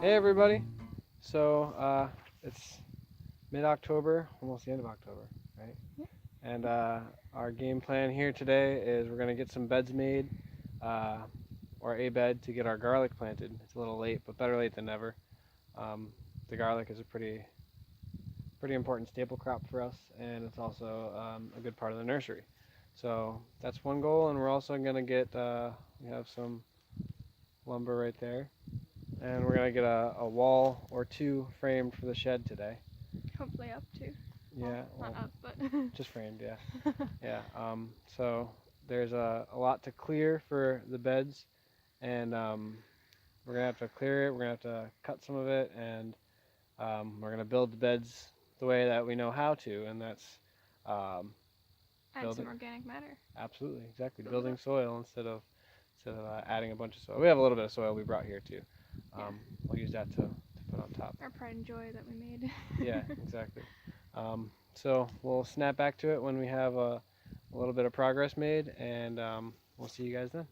Hey everybody! So it's mid-October, almost the end of October, right? And our game plan here today is we're gonna get some beds made, uh, or a bed to get our garlic planted. It's a little late, but better late than never. Um, the garlic is a pretty important staple crop for us, and it's also a good part of the nursery. So that's one goal, and we're also gonna get we have some lumber right there. And we're gonna get a wall or two framed for the shed today. Hopefully up too. Yeah, Well, not up, but just framed, yeah. Yeah, so there's a lot to clear for the beds, and we're gonna have to clear it, we're gonna have to cut some of it, and we're gonna build the beds the way that we know how to, and that's um, add building, some organic matter. absolutely, exactly, building soil instead of adding a bunch of soil. We have a little bit of soil we brought here too. Yeah. We'll use that to put on top. Our pride and joy that we made. Yeah, exactly. So we'll snap back to it when we have a little bit of progress made, and we'll see you guys then.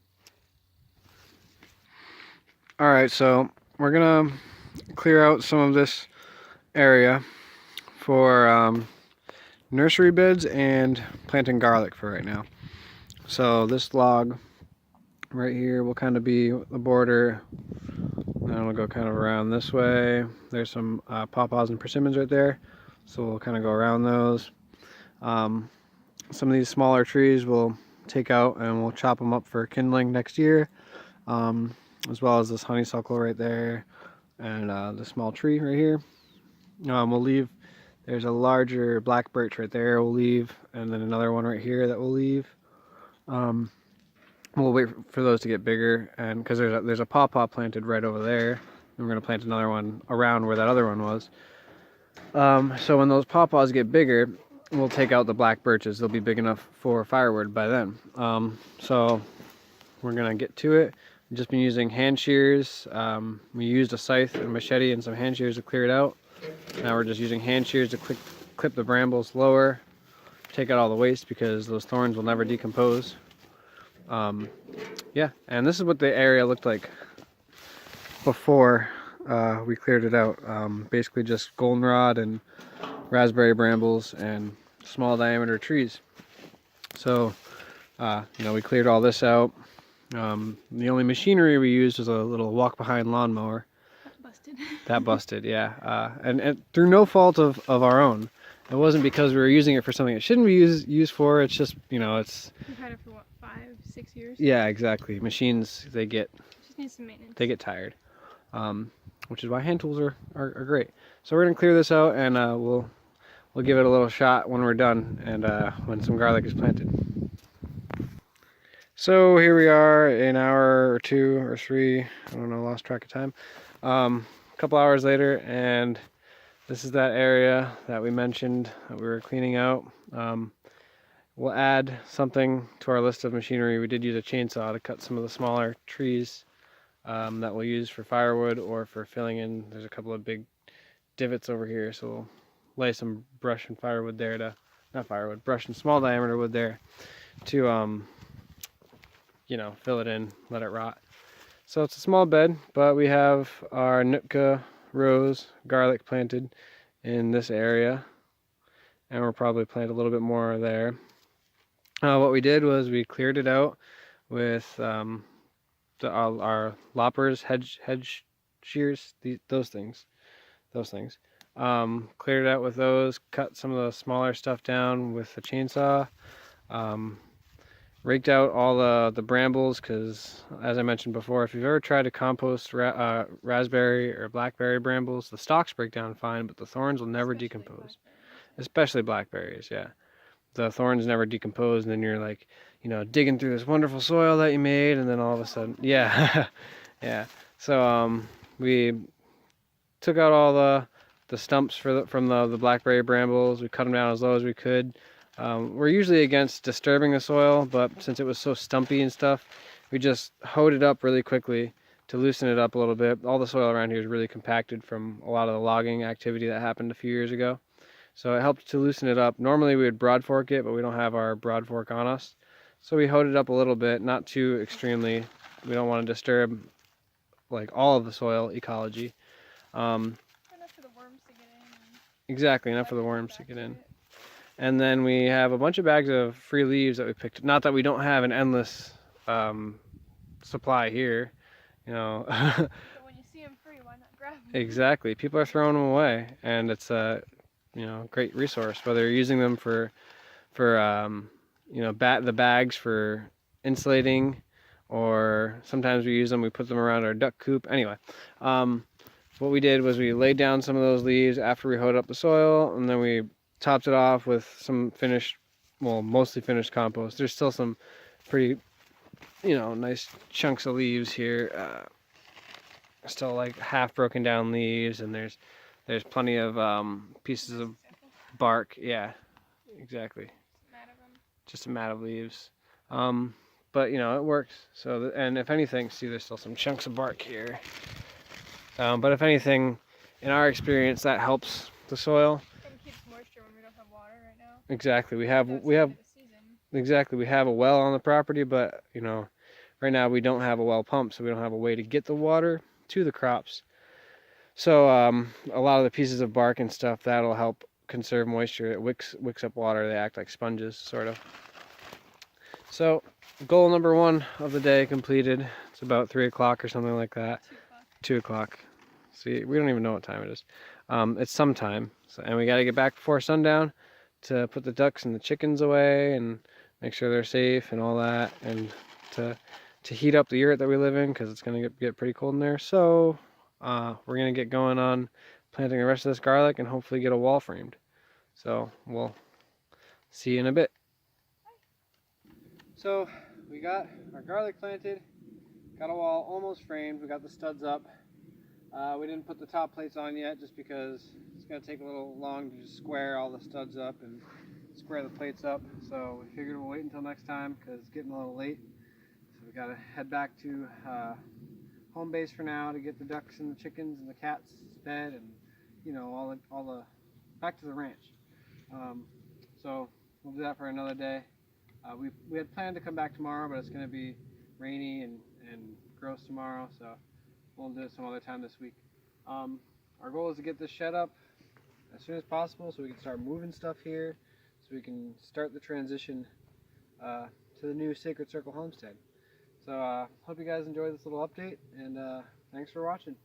All right, so we're gonna clear out some of this area for nursery beds and planting garlic for right now. So this log right here will kind of be the border. Then we'll go kind of around this way. There's some pawpaws and persimmons right there, so we'll kind of go around those. Some of these smaller trees we'll take out and we'll chop them up for kindling next year, as well as this honeysuckle right there and the small tree right here. We'll leave, there's a larger black birch right there we'll leave, and then another one right here that we'll leave. We'll wait for those to get bigger, and because there's a pawpaw planted right over there, and we're going to plant another one around where that other one was. So when those pawpaws get bigger, we'll take out the black birches. They'll be big enough for firewood by then. So we're gonna get to it. We've just been using hand shears. We used a scythe and machete and some hand shears to clear it out. Now we're just using hand shears to clip the brambles lower, take out all the waste because those thorns will never decompose. Yeah, and this is what the area looked like before we cleared it out. Basically just goldenrod and raspberry brambles and small diameter trees. So we cleared all this out. The only machinery we used was a little walk behind lawnmower. That busted. That busted, yeah. And through no fault of our own. It wasn't because we were using it for something it shouldn't be used for. It's just, it's... We've had it for what, 5-6 years? Yeah, exactly. Machines, Just need some maintenance. They get tired. Which is why hand tools are great. So we're gonna clear this out, and we'll give it a little shot when we're done, and when some garlic is planted. So here we are, an hour or 2 or 3, I don't know, lost track of time. A couple hours later, and this is that area that we mentioned that we were cleaning out. We'll add something to our list of machinery. We did use a chainsaw to cut some of the smaller trees that we'll use for firewood or for filling in. There's a couple of big divots over here, so we'll lay some brush and firewood there to, not firewood, brush and small diameter wood there to, fill it in, let it rot. So it's a small bed, but we have our Nootka rose garlic planted in this area, and we'll probably plant a little bit more there. What we did was we cleared it out with our loppers, hedge shears, those things. Cleared it out with those, cut some of the smaller stuff down with the chainsaw, raked out all the brambles, because as I mentioned before, if you've ever tried to compost raspberry or blackberry brambles, the stalks break down fine, but the thorns will never decompose. Especially blackberries, yeah. The thorns never decompose, and then you're like, digging through this wonderful soil that you made, and then all of a sudden, yeah, yeah. So we took out all the stumps from the blackberry brambles. We cut them down as low as we could. We're usually against disturbing the soil, but since it was so stumpy and stuff, we just hoed it up really quickly to loosen it up a little bit. All the soil around here is really compacted from a lot of the logging activity that happened a few years ago. So it helped to loosen it up. Normally we would broadfork it, but we don't have our broadfork on us. So we hoed it up a little bit, not too extremely. We don't want to disturb like all of the soil ecology. Enough for the worms to get in. Exactly, enough for the worms to get in. And then we have a bunch of bags of free leaves that we picked. Not that we don't have an endless supply here, you know. But when you see them free, why not grab them? Exactly. People are throwing them away, and it's a, you know, great resource. Whether you're using them for you know, the bags for insulating, or sometimes we use them. We put them around our duck coop. Anyway, what we did was we laid down some of those leaves after we hoed up the soil, and then we topped it off with some finished, well, mostly finished compost. There's still some pretty, you know, nice chunks of leaves here. Still like half broken down leaves, and there's plenty of pieces of bark. Yeah, exactly. Just a mat of leaves. But you know, it works. So, and if anything, see, there's still some chunks of bark here. But if anything, in our experience, that helps the soil. It keeps moisture when we don't have water right now. Exactly. We have exactly, we have a well on the property, but you know, right now we don't have a well pump, so we don't have a way to get the water to the crops. So a lot of the pieces of bark and stuff, that'll help conserve moisture. It wicks up water. They act like sponges, sort of. So goal number 1 of the day completed. It's about 3 o'clock or something like that. 2 o'clock. See, we don't even know what time it is. It's sometime, so, and we got to get back before sundown to put the ducks and the chickens away and make sure they're safe and all that, and to heat up the yurt that we live in, because it's going to get pretty cold in there. So we're going to get going on planting the rest of this garlic and hopefully get a wall framed. So we'll see you in a bit. So we got our garlic planted, got a wall almost framed, we got the studs up. We didn't put the top plates on yet just because it's going to take a little long to just square all the studs up and square the plates up. So we figured we'll wait until next time because it's getting a little late. So we got to head back to home base for now to get the ducks and the chickens and the cats fed, and you know, all the back to the ranch. So we'll do that for another day. We had planned to come back tomorrow, but it's going to be rainy and gross tomorrow, so we'll do it some other time this week. Our goal is to get this shed up as soon as possible so we can start moving stuff here, so we can start the transition to the new Sacred Circle homestead. So hope you guys enjoyed this little update, and thanks for watching.